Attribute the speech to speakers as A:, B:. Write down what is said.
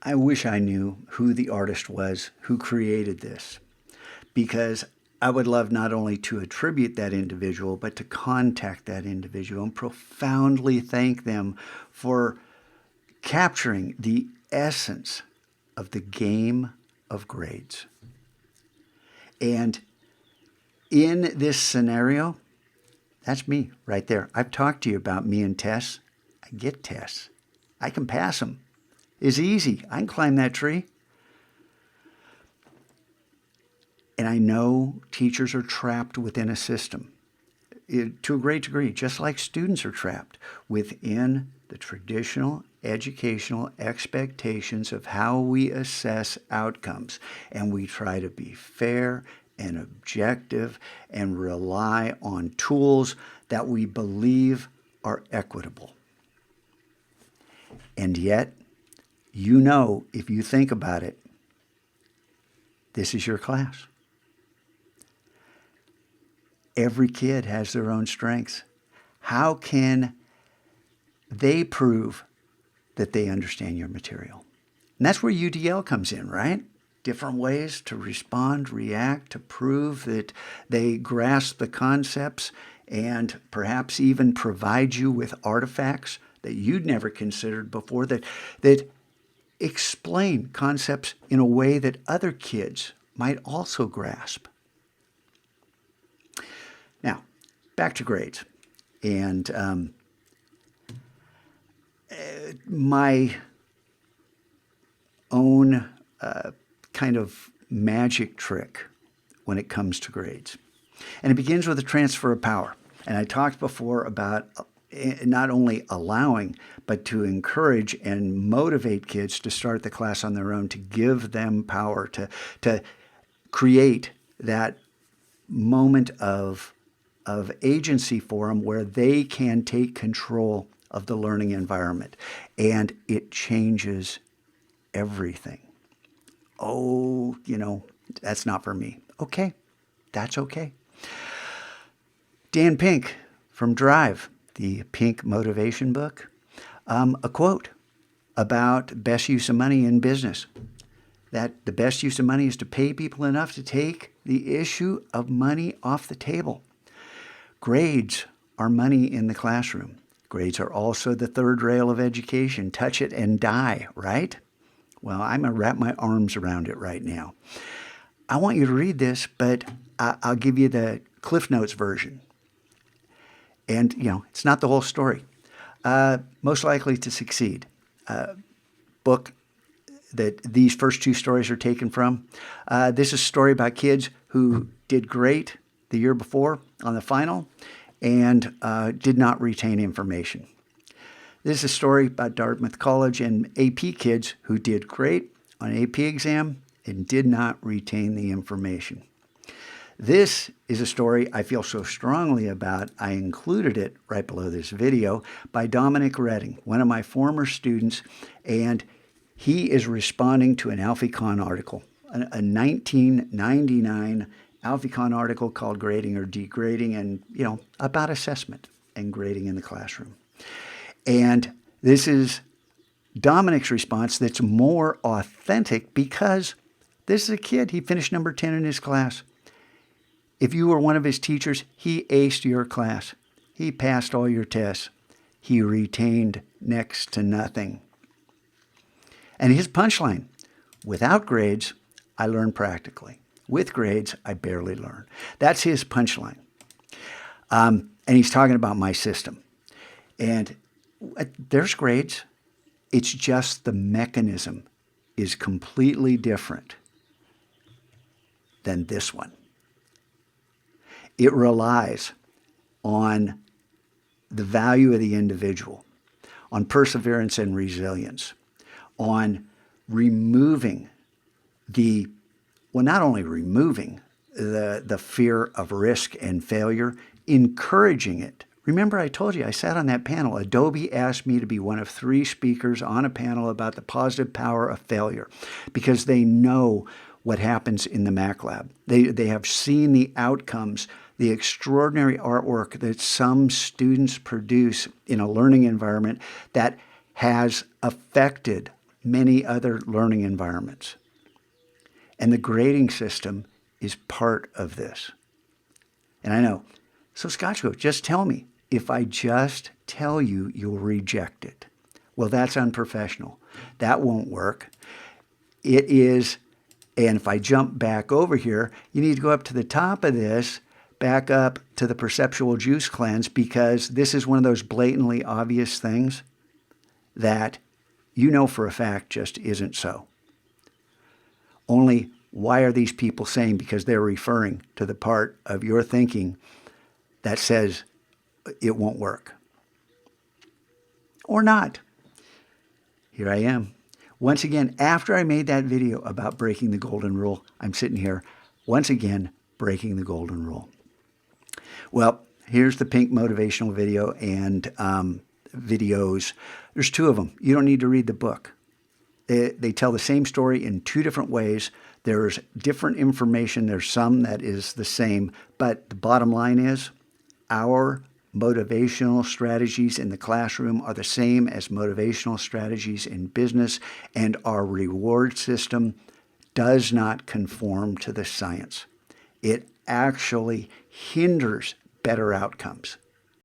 A: I wish I knew who the artist was who created this, because I would love not only to attribute that individual, but to contact that individual and profoundly thank them for capturing the essence of the game of grades. And in this scenario, that's me right there. I've talked to you about me and tests. I get tests. I can pass them. It's easy. I can climb that tree. And I know teachers are trapped within a system to a great degree, just like students are trapped within the traditional educational expectations of how we assess outcomes. And we try to be fair and objective and rely on tools that we believe are equitable. And yet, if you think about it, this is your class. Every kid has their own strengths. How can they prove that they understand your material? And that's where UDL comes in, right? Different ways to respond, react, to prove that they grasp the concepts and perhaps even provide you with artifacts that you'd never considered before that explain concepts in a way that other kids might also grasp. Now, back to grades. And my own kind of magic trick when it comes to grades. And it begins with a transfer of power. And I talked before about not only allowing, but to encourage and motivate kids to start the class on their own, to give them power, to create that moment of agency for them where they can take control of the learning environment. And it changes everything. Oh, that's not for me. Okay, that's okay. Dan Pink from Drive, the Pink motivation book, a quote about best use of money in business. That the best use of money is to pay people enough to take the issue of money off the table. Grades are money in the classroom. Grades are also the third rail of education. Touch it and die, right? Well, I'm going to wrap my arms around it right now. I want you to read this, but I'll give you the Cliff Notes version. And, it's not the whole story. Most likely to succeed. Book that these first two stories are taken from. This is a story about kids who did great the year before on the final and did not retain information. This is a story about Dartmouth College and AP kids who did great on an AP exam and did not retain the information. This is a story I feel so strongly about, I included it right below this video, by Dominic Redding, one of my former students, and he is responding to an AlfieCon article, a 1999 AlfieCon article called Grading or Degrading, and, about assessment and grading in the classroom. And this is Dominic's response that's more authentic because this is a kid, he finished number 10 in his class. If you were one of his teachers, he aced your class. He passed all your tests. He retained next to nothing. And his punchline, without grades, I learn practically. With grades, I barely learn. That's his punchline. And he's talking about my system. And there's grades. It's just the mechanism is completely different than this one. It relies on the value of the individual, on perseverance and resilience, on removing not only removing the fear of risk and failure, encouraging it. Remember, I told you, I sat on that panel. Adobe asked me to be one of 3 speakers on a panel about the positive power of failure because they know what happens in the Mac Lab. They have seen the outcomes, the extraordinary artwork that some students produce in a learning environment that has affected many other learning environments. And the grading system is part of this. And I know, so Scotchko, just tell me. If I just tell you, you'll reject it. Well, that's unprofessional. That won't work. It is, and if I jump back over here, you need to go up to the top of this, back up to the perceptual juice cleanse, because this is one of those blatantly obvious things that you know for a fact just isn't so. Only, why are these people saying? Because they're referring to the part of your thinking that says it won't work. Or not. Here I am. Once again, after I made that video about breaking the golden rule, I'm sitting here, once again, breaking the golden rule. Well, here's the pink motivational video and videos. There's 2 of them. You don't need to read the book. They tell the same story in 2 different ways. There's different information. There's some that is the same. But the bottom line is, our motivational strategies in the classroom are the same as motivational strategies in business, and our reward system does not conform to the science. It actually hinders better outcomes.